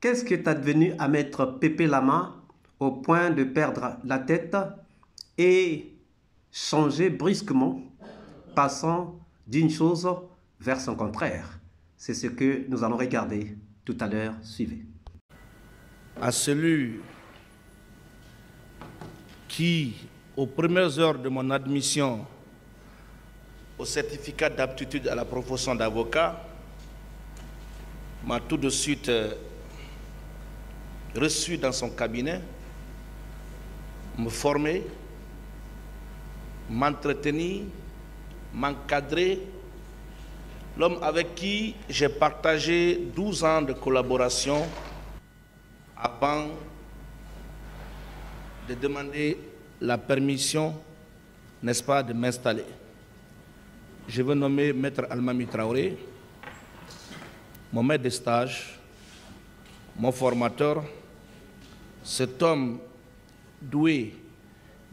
Qu'est-ce qui est advenu à Maître Pépé Lama au point de perdre la tête et changer brusquement, passant d'une chose vers son contraire? C'est ce que nous allons regarder tout à l'heure. Suivez. À celui qui, aux premières heures de mon admission au certificat d'aptitude à la profession d'avocat, m'a tout de suite reçu dans son cabinet, me former, m'entretenir, m'encadrer, l'homme avec qui j'ai partagé 12 ans de collaboration avant de demander la permission, n'est-ce pas, de m'installer. Je veux nommer Maître Almami Traoré, mon maître de stage, mon formateur, cet homme doué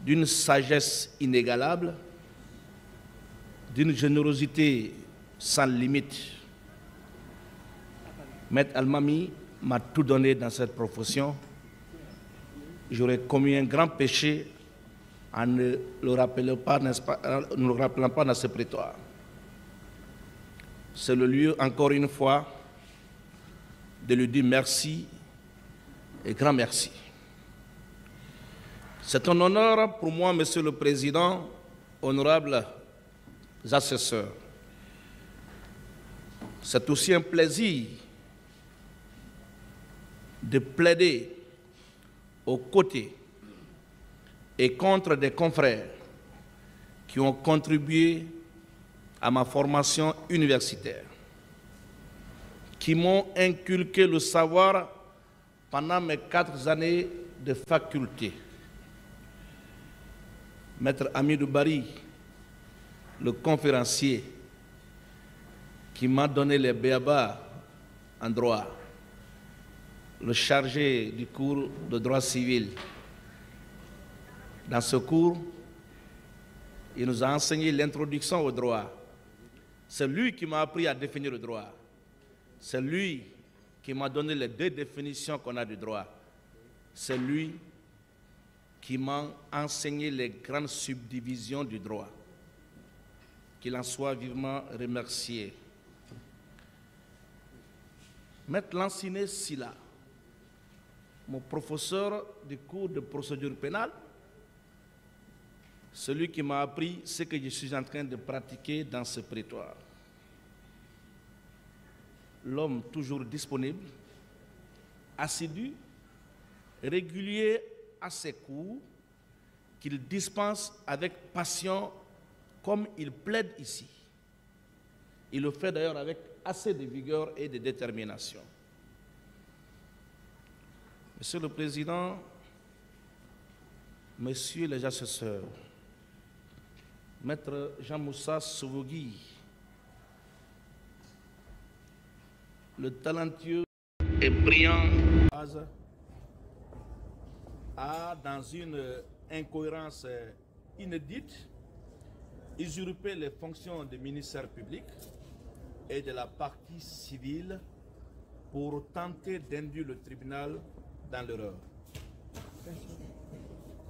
d'une sagesse inégalable, d'une générosité sans limite. Maître Almami m'a tout donné dans cette profession. J'aurais commis un grand péché en ne le rappelant pas, n'est-ce pas, ne le rappelant pas dans ce prétoire. C'est le lieu, encore une fois, de lui dire merci et grand merci. C'est un honneur pour moi, Monsieur le Président, honorables assesseurs. C'est aussi un plaisir de plaider aux côtés et contre des confrères qui ont contribué à ma formation universitaire, qui m'ont inculqué le savoir pendant mes 4 années de faculté. Maître Amidou Bari, le conférencier, qui m'a donné les béabas en droit, le chargé du cours de droit civil. Dans ce cours, il nous a enseigné l'introduction au droit. C'est lui qui m'a appris à définir le droit. C'est lui qui m'a donné les 2 définitions qu'on a du droit. C'est lui qui m'a enseigné les grandes subdivisions du droit. Qu'il en soit vivement remercié. Maître Lanciné Silla, mon professeur du cours de procédure pénale, celui qui m'a appris ce que je suis en train de pratiquer dans ce prétoire. L'homme toujours disponible, assidu, régulier à ses cours, qu'il dispense avec passion comme il plaide ici. Il le fait d'ailleurs avec assez de vigueur et de détermination. Monsieur le Président, Messieurs les assesseurs, Maître Jean-Moussa Souvogui, le talentueux et brillant a, dans une incohérence inédite, usurpé les fonctions de ministère public et de la partie civile pour tenter d'induire le tribunal dans l'erreur.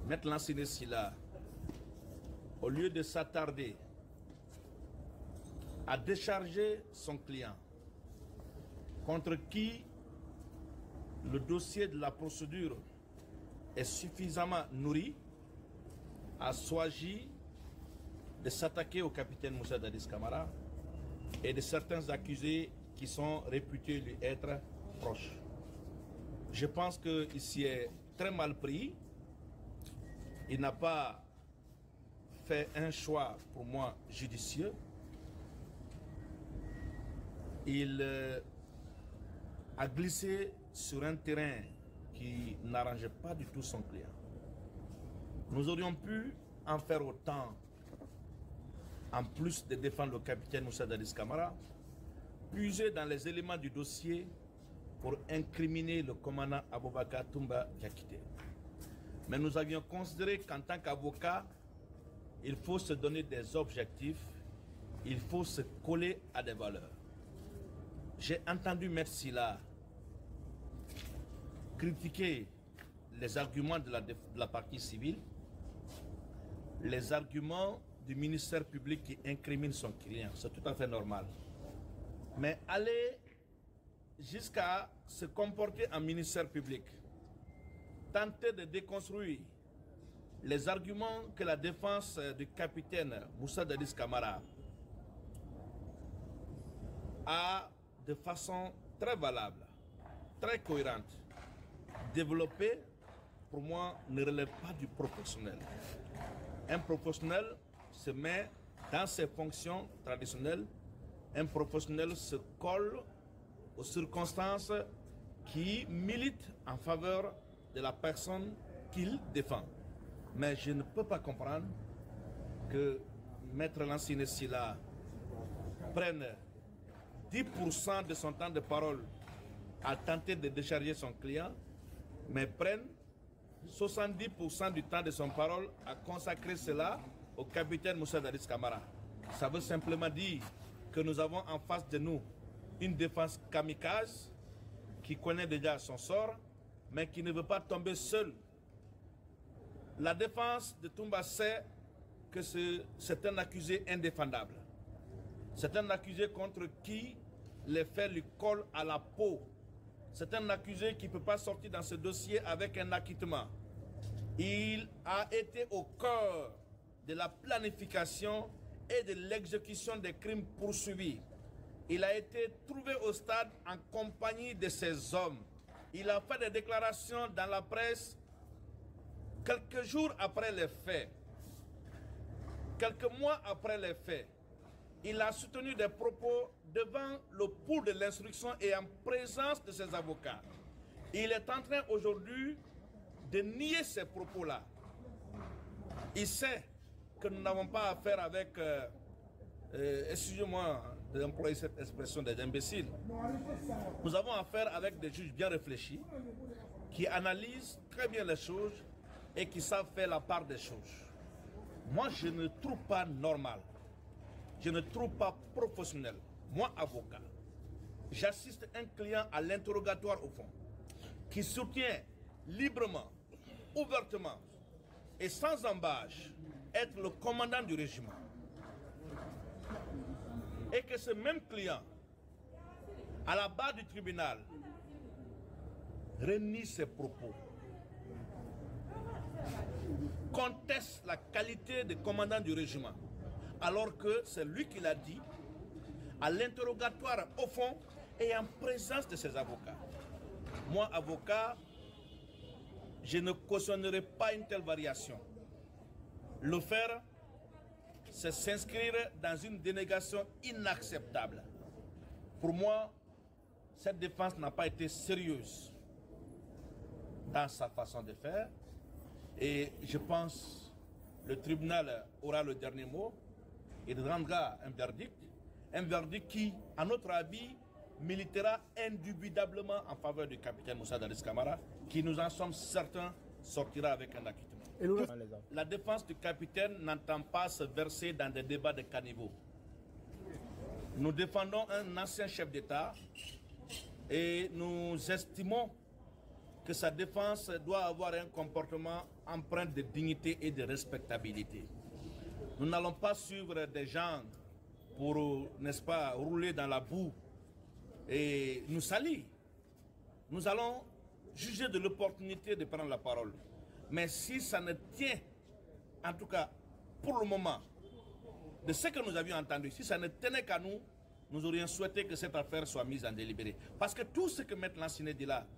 Maître Lanciné Silla, au lieu de s'attarder à décharger son client, contre qui le dossier de la procédure est suffisamment nourri, a choisi de s'attaquer au capitaine Moussa Dadis Camara et de certains accusés qui sont réputés lui être proches. Je pense qu'il s'y est très mal pris. Il n'a pas fait un choix, pour moi, judicieux. Il a glissé sur un terrain qui n'arrangeait pas du tout son client. Nous aurions pu en faire autant, en plus de défendre le capitaine Moussa Dadis Camara, puiser dans les éléments du dossier pour incriminer le commandant Aboubakar Toumba Diakité. Mais nous avions considéré qu'en tant qu'avocat, il faut se donner des objectifs, il faut se coller à des valeurs. J'ai entendu M. Silla critiquer les arguments de la partie civile, les arguments du ministère public qui incrimine son client. C'est tout à fait normal. Mais aller jusqu'à se comporter en ministère public, tenter de déconstruire les arguments que la défense du capitaine Moussa Dadis Camara a de façon très valable, très cohérente, développée, pour moi, ne relève pas du professionnel. Un professionnel se met dans ses fonctions traditionnelles. Un professionnel se colle aux circonstances qui militent en faveur de la personne qu'il défend. Mais je ne peux pas comprendre que Maître Lansine Silla prenne 10% de son temps de parole à tenter de décharger son client, mais prenne 70% du temps de son parole à consacrer cela au capitaine Moussa Dadis Camara. Ça veut simplement dire que nous avons en face de nous une défense kamikaze qui connaît déjà son sort, mais qui ne veut pas tomber seule. La défense de Toumba sait que c'est un accusé indéfendable. C'est un accusé contre qui les faits lui collent à la peau. C'est un accusé qui ne peut pas sortir dans ce dossier avec un acquittement. Il a été au cœur de la planification et de l'exécution des crimes poursuivis. Il a été trouvé au stade en compagnie de ses hommes. Il a fait des déclarations dans la presse quelques jours après les faits. Quelques mois après les faits, il a soutenu des propos devant le pool de l'instruction et en présence de ses avocats. Il est en train aujourd'hui de nier ces propos-là. Il sait que nous n'avons pas affaire avec, excusez-moi d'employer cette expression des imbéciles, nous avons affaire avec des juges bien réfléchis, qui analysent très bien les choses et qui savent faire la part des choses. Moi, je ne trouve pas normal, je ne trouve pas professionnel, moi avocat, j'assiste un client à l'interrogatoire au fond, qui soutient librement, ouvertement et sans embâche être le commandant du régiment. Et que ce même client, à la barre du tribunal, renie ses propos, conteste la qualité de commandant du régiment, alors que c'est lui qui l'a dit, à l'interrogatoire au fond et en présence de ses avocats. Moi, avocat, je ne cautionnerai pas une telle variation. Le faire, c'est s'inscrire dans une dénégation inacceptable. Pour moi, cette défense n'a pas été sérieuse dans sa façon de faire. Et je pense que le tribunal aura le dernier mot. Il rendra un verdict qui, à notre avis, militera indubitablement en faveur du capitaine Moussa Dadis Camara, qui, nous en sommes certains, sortira avec un acquittement. La défense du capitaine n'entend pas se verser dans des débats de caniveau. Nous défendons un ancien chef d'État et nous estimons que sa défense doit avoir un comportement empreint de dignité et de respectabilité. Nous n'allons pas suivre des gens pour, n'est-ce pas, rouler dans la boue et nous salir. Nous allons juger de l'opportunité de prendre la parole. Mais si ça ne tient, en tout cas pour le moment, de ce que nous avions entendu, si ça ne tenait qu'à nous, nous aurions souhaité que cette affaire soit mise en délibéré. Parce que tout ce que M. Lansine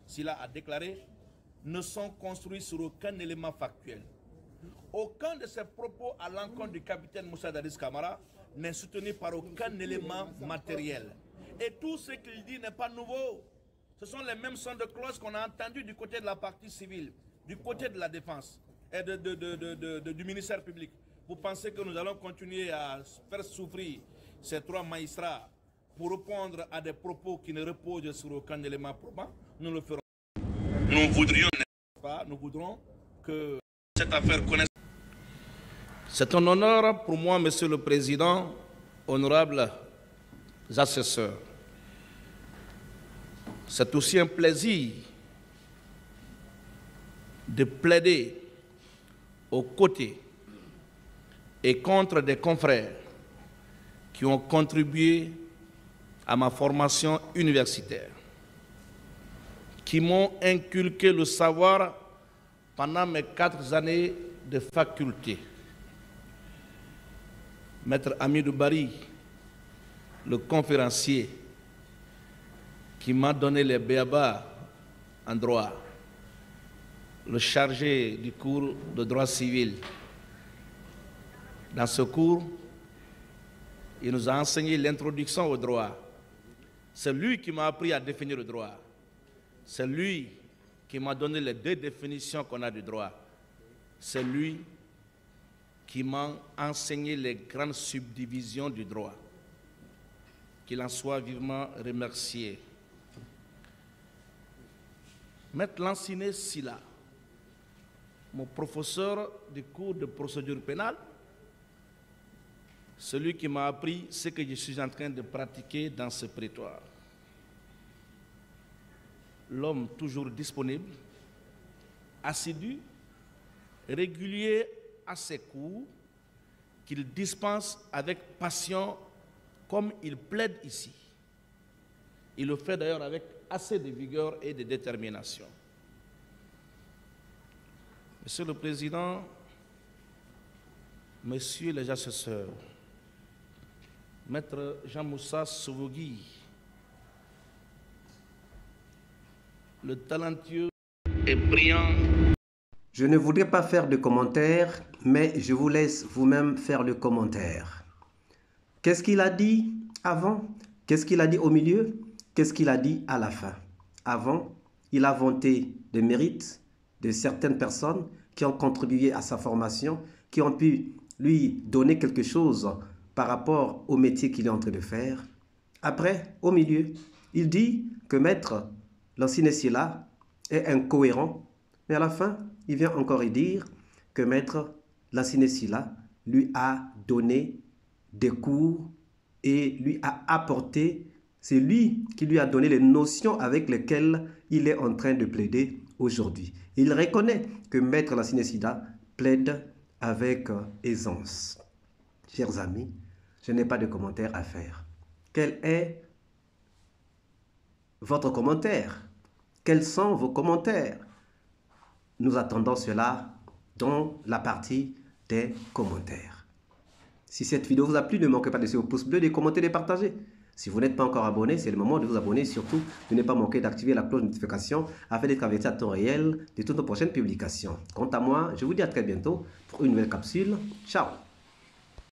Silla a déclaré ne sont construits sur aucun élément factuel. Aucun de ses propos à l'encontre du capitaine Moussa Dadis Camara n'est soutenu par aucun élément matériel. Et tout ce qu'il dit n'est pas nouveau. Ce sont les mêmes sons de cloche qu'on a entendus du côté de la partie civile, du côté de la défense et du ministère public. Vous pensez que nous allons continuer à faire souffrir ces trois magistrats pour répondre à des propos qui ne reposent sur aucun élément probant? Nous le ferons. Nous voudrons que cette affaire connaisse. C'est un honneur pour moi, Monsieur le Président, honorables assesseurs. C'est aussi un plaisir de plaider aux côtés et contre des confrères qui ont contribué à ma formation universitaire, qui m'ont inculqué le savoir pendant mes 4 années de faculté. Maître Amidou Bari, le conférencier, qui m'a donné les béabas en droit, le chargé du cours de droit civil. Dans ce cours, il nous a enseigné l'introduction au droit. C'est lui qui m'a appris à définir le droit. C'est lui qui m'a donné les 2 définitions qu'on a du droit. C'est lui qui m'a enseigné les grandes subdivisions du droit. Qu'il en soit vivement remercié. Maître Lanciné Silla, mon professeur du cours de procédure pénale, celui qui m'a appris ce que je suis en train de pratiquer dans ce prétoire. L'homme toujours disponible, assidu, régulier à ses cours, qu'il dispense avec passion comme il plaide ici. Il le fait d'ailleurs avec assez de vigueur et de détermination. Monsieur le Président, Messieurs les assesseurs, Maître Jean-Moussa Souvogui, le talentueux et brillant. Je ne voudrais pas faire de commentaires, mais je vous laisse vous-même faire le commentaire. Qu'est-ce qu'il a dit avant? Qu'est-ce qu'il a dit au milieu? Qu'est-ce qu'il a dit à la fin? Avant, il a vanté des mérites de certaines personnes qui ont contribué à sa formation, qui ont pu lui donner quelque chose par rapport au métier qu'il est en train de faire. Après, au milieu, il dit que Maître Lanciné Silla est incohérent, mais à la fin, il vient encore y dire que Maître Lanciné Silla lui a donné des cours et lui a apporté, c'est lui qui lui a donné les notions avec lesquelles il est en train de plaider aujourd'hui. Il reconnaît que Maître Lanciné Silla plaide avec aisance. Chers amis, je n'ai pas de commentaire à faire. Quel est votre commentaire? Quels sont vos commentaires? Nous attendons cela dans la partie des commentaires. Si cette vidéo vous a plu, ne manquez pas de laisser vos pouces bleus, de commenter, de partager. Si vous n'êtes pas encore abonné, c'est le moment de vous abonner. Surtout, de ne pas manquer d'activer la cloche de notification afin d'être averti à temps réel de toutes nos prochaines publications. Quant à moi, je vous dis à très bientôt pour une nouvelle capsule. Ciao!